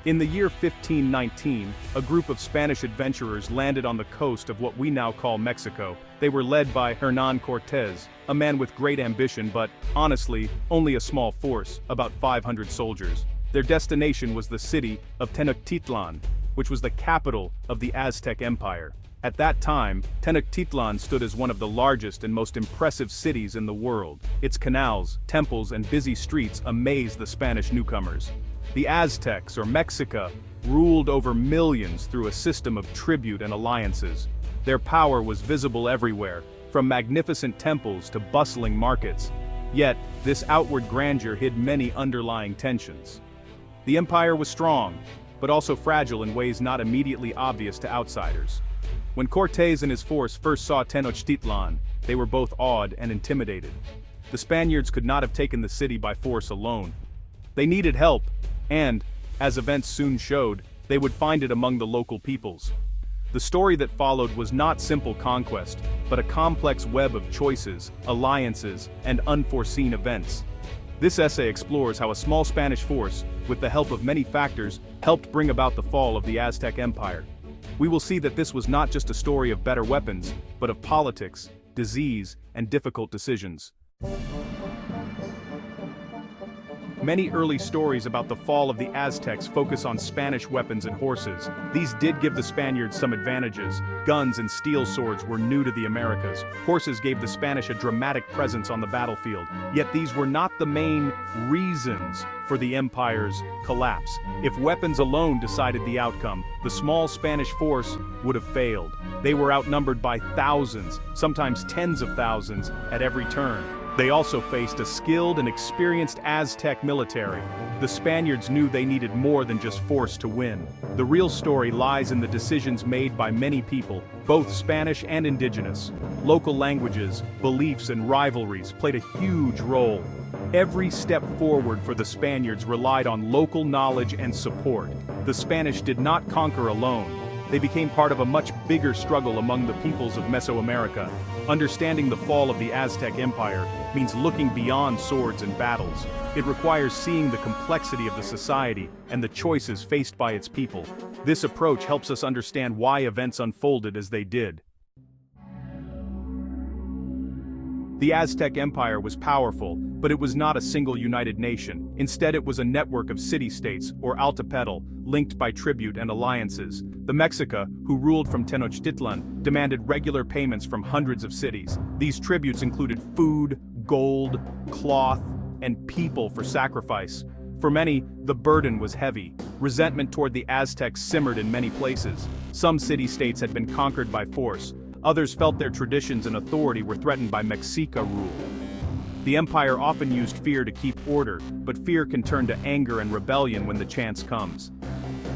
In the year 1519, a group of Spanish adventurers landed on the coast of what we now call Mexico. They were led by Hernán Cortés, a man with great ambition but, honestly, only a small force, about 500 soldiers. Their destination was the city of Tenochtitlan, which was the capital of the Aztec Empire. At that time, Tenochtitlan stood as one of the largest and most impressive cities in the world. Its canals, temples, and busy streets amazed the Spanish newcomers. The Aztecs, or Mexica, ruled over millions through a system of tribute and alliances. Their power was visible everywhere, from magnificent temples to bustling markets. Yet, this outward grandeur hid many underlying tensions. The empire was strong, but also fragile in ways not immediately obvious to outsiders. When Cortés and his force first saw Tenochtitlan, they were both awed and intimidated. The Spaniards could not have taken the city by force alone. They needed help, and, as events soon showed, they would find it among the local peoples. The story that followed was not simple conquest, but a complex web of choices, alliances, and unforeseen events. This essay explores how a small Spanish force, with the help of many factors, helped bring about the fall of the Aztec Empire. We will see that this was not just a story of better weapons, but of politics, disease, and difficult decisions. Many early stories about the fall of the Aztecs focus on Spanish weapons and horses. These did give the Spaniards some advantages. Guns and steel swords were new to the Americas. Horses gave the Spanish a dramatic presence on the battlefield. Yet these were not the main reasons for the empire's collapse. If weapons alone decided the outcome, the small Spanish force would have failed. They were outnumbered by thousands, sometimes tens of thousands, at every turn. They also faced a skilled and experienced Aztec military. The Spaniards knew they needed more than just force to win. The real story lies in the decisions made by many people, both Spanish and indigenous. Local languages, beliefs, and rivalries played a huge role. Every step forward for the Spaniards relied on local knowledge and support. The Spanish did not conquer alone. They became part of a much bigger struggle among the peoples of Mesoamerica. Understanding the fall of the Aztec Empire means looking beyond swords and battles. It requires seeing the complexity of the society and the choices faced by its people. This approach helps us understand why events unfolded as they did. The Aztec Empire was powerful, but it was not a single united nation. Instead, it was a network of city-states, or altepetl, linked by tribute and alliances. The Mexica, who ruled from Tenochtitlan, demanded regular payments from hundreds of cities. These tributes included food, gold, cloth, and people for sacrifice. For many, the burden was heavy. Resentment toward the Aztecs simmered in many places. Some city-states had been conquered by force. Others felt their traditions and authority were threatened by Mexica rule. The empire often used fear to keep order, but fear can turn to anger and rebellion when the chance comes.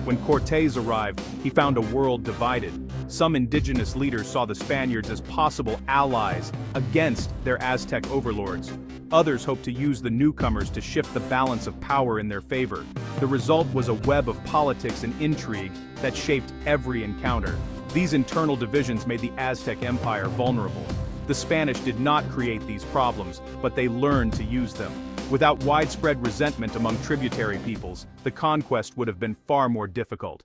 When Cortés arrived, he found a world divided. Some indigenous leaders saw the Spaniards as possible allies against their Aztec overlords. Others hoped to use the newcomers to shift the balance of power in their favor. The result was a web of politics and intrigue that shaped every encounter. These internal divisions made the Aztec Empire vulnerable. The Spanish did not create these problems, but they learned to use them. Without widespread resentment among tributary peoples, the conquest would have been far more difficult.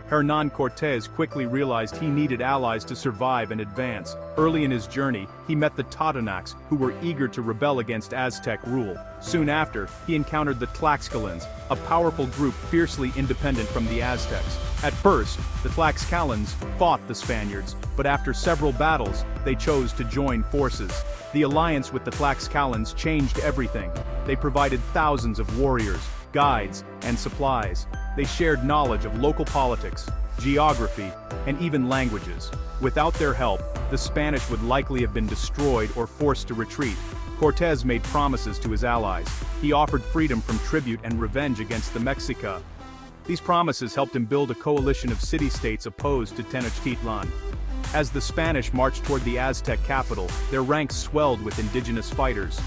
Hernán Cortés quickly realized he needed allies to survive and advance. Early in his journey, he met the Totonacs, who were eager to rebel against Aztec rule. Soon after, he encountered the Tlaxcalans, a powerful group fiercely independent from the Aztecs. At first, the Tlaxcalans fought the Spaniards, but after several battles, they chose to join forces. The alliance with the Tlaxcalans changed everything. They provided thousands of warriors, guides, and supplies. They shared knowledge of local politics, geography, and even languages. Without their help, the Spanish would likely have been destroyed or forced to retreat. Cortés made promises to his allies. He offered freedom from tribute and revenge against the Mexica. These promises helped him build a coalition of city-states opposed to Tenochtitlan. As the Spanish marched toward the Aztec capital, their ranks swelled with indigenous fighters.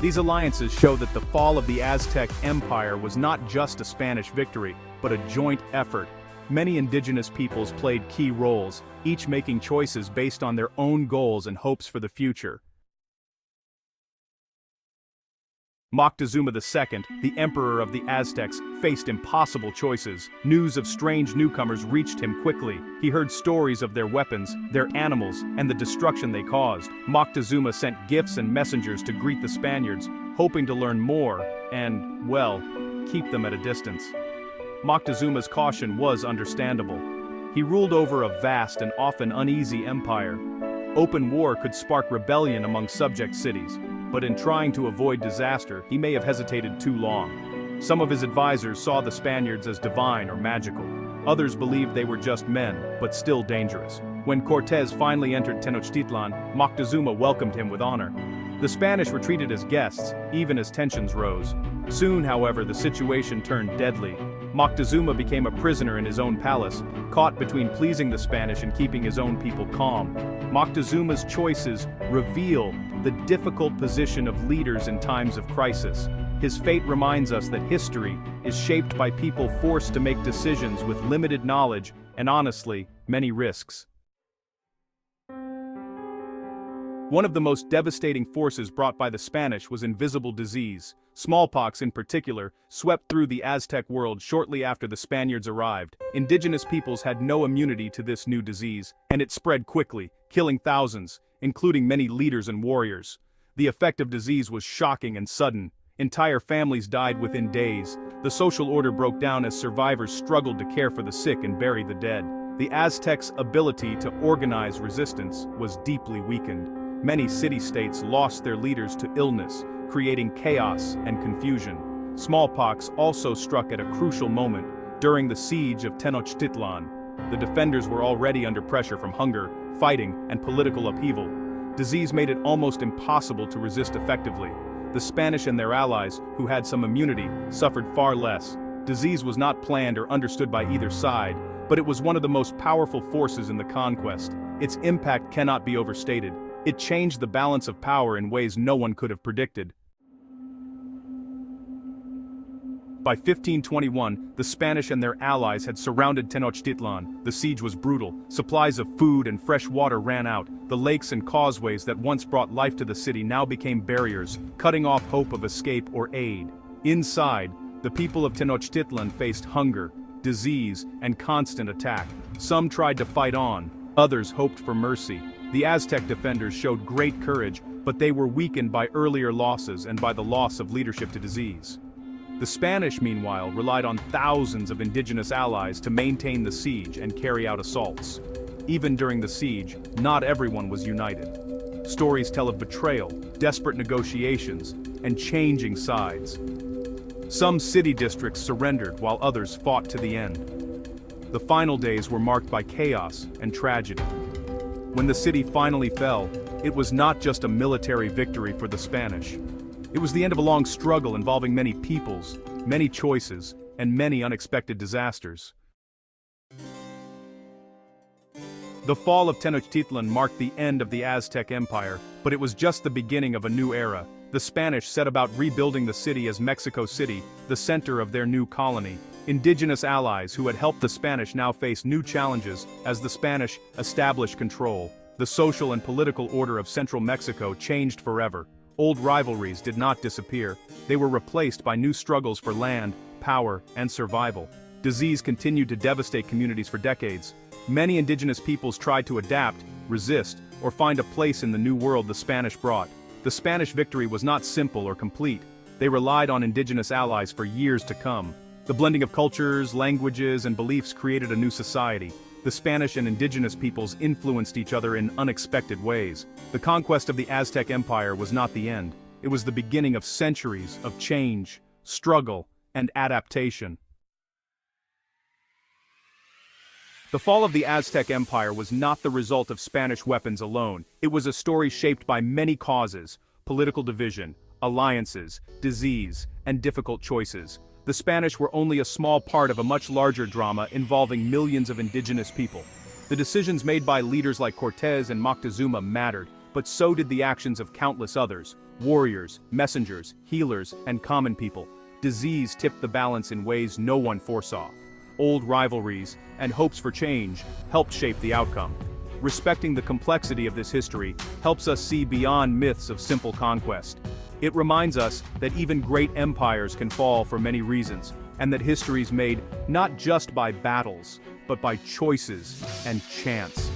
These alliances show that the fall of the Aztec Empire was not just a Spanish victory, but a joint effort. Many indigenous peoples played key roles, each making choices based on their own goals and hopes for the future. Moctezuma II, the emperor of the Aztecs, faced impossible choices. News of strange newcomers reached him quickly. He heard stories of their weapons, their animals, and the destruction they caused. Moctezuma sent gifts and messengers to greet the Spaniards, hoping to learn more and, well, keep them at a distance. Moctezuma's caution was understandable. He ruled over a vast and often uneasy empire. Open war could spark rebellion among subject cities, but in trying to avoid disaster, he may have hesitated too long. Some of his advisors saw the Spaniards as divine or magical. Others believed they were just men, but still dangerous. When Cortés finally entered Tenochtitlan, Moctezuma welcomed him with honor. The Spanish were treated as guests, even as tensions rose. Soon, however, the situation turned deadly. Moctezuma became a prisoner in his own palace, caught between pleasing the Spanish and keeping his own people calm. Moctezuma's choices reveal the difficult position of leaders in times of crisis. His fate reminds us that history is shaped by people forced to make decisions with limited knowledge and, honestly, many risks. One of the most devastating forces brought by the Spanish was invisible disease. Smallpox, in particular, swept through the Aztec world shortly after the Spaniards arrived. Indigenous peoples had no immunity to this new disease, and it spread quickly, killing thousands, including many leaders and warriors. The effect of disease was shocking and sudden. Entire families died within days. The social order broke down as survivors struggled to care for the sick and bury the dead. The Aztecs' ability to organize resistance was deeply weakened. Many city-states lost their leaders to illness, creating chaos and confusion. Smallpox also struck at a crucial moment during the siege of Tenochtitlan. The defenders were already under pressure from hunger, fighting, and political upheaval. Disease made it almost impossible to resist effectively. The Spanish and their allies, who had some immunity, suffered far less. Disease was not planned or understood by either side, but it was one of the most powerful forces in the conquest. Its impact cannot be overstated. It changed the balance of power in ways no one could have predicted. By 1521, the Spanish and their allies had surrounded Tenochtitlan. The siege was brutal. Supplies of food and fresh water ran out. The lakes and causeways that once brought life to the city now became barriers, cutting off hope of escape or aid. Inside, the people of Tenochtitlan faced hunger, disease, and constant attack. Some tried to fight on, others hoped for mercy. The Aztec defenders showed great courage, but they were weakened by earlier losses and by the loss of leadership to disease. The Spanish, meanwhile, relied on thousands of indigenous allies to maintain the siege and carry out assaults. Even during the siege, not everyone was united. Stories tell of betrayal, desperate negotiations, and changing sides. Some city districts surrendered while others fought to the end. The final days were marked by chaos and tragedy. When the city finally fell, it was not just a military victory for the Spanish. It was the end of a long struggle involving many peoples, many choices, and many unexpected disasters. The fall of Tenochtitlan marked the end of the Aztec Empire, but it was just the beginning of a new era. The Spanish set about rebuilding the city as Mexico City, the center of their new colony. Indigenous allies who had helped the Spanish now faced new challenges as the Spanish established control. The social and political order of central Mexico changed forever. Old rivalries did not disappear. They were replaced by new struggles for land, power, and survival. Disease continued to devastate communities for decades. Many indigenous peoples tried to adapt, resist, or find a place in the new world the Spanish brought. The Spanish victory was not simple or complete. They relied on indigenous allies for years to come. The blending of cultures, languages, and beliefs created a new society. The Spanish and indigenous peoples influenced each other in unexpected ways. The conquest of the Aztec Empire was not the end. It was the beginning of centuries of change, struggle, and adaptation. The fall of the Aztec Empire was not the result of Spanish weapons alone. It was a story shaped by many causes: political division, alliances, disease, and difficult choices. The Spanish were only a small part of a much larger drama involving millions of indigenous people. The decisions made by leaders like Cortés and Moctezuma mattered, but so did the actions of countless others: warriors, messengers, healers, and common people. Disease tipped the balance in ways no one foresaw. Old rivalries and hopes for change helped shape the outcome. Respecting the complexity of this history helps us see beyond myths of simple conquest. It reminds us that even great empires can fall for many reasons, and that history's made not just by battles, but by choices and chance.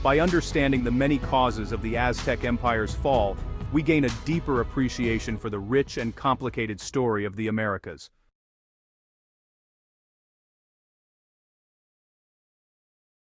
By understanding the many causes of the Aztec Empire's fall, we gain a deeper appreciation for the rich and complicated story of the Americas.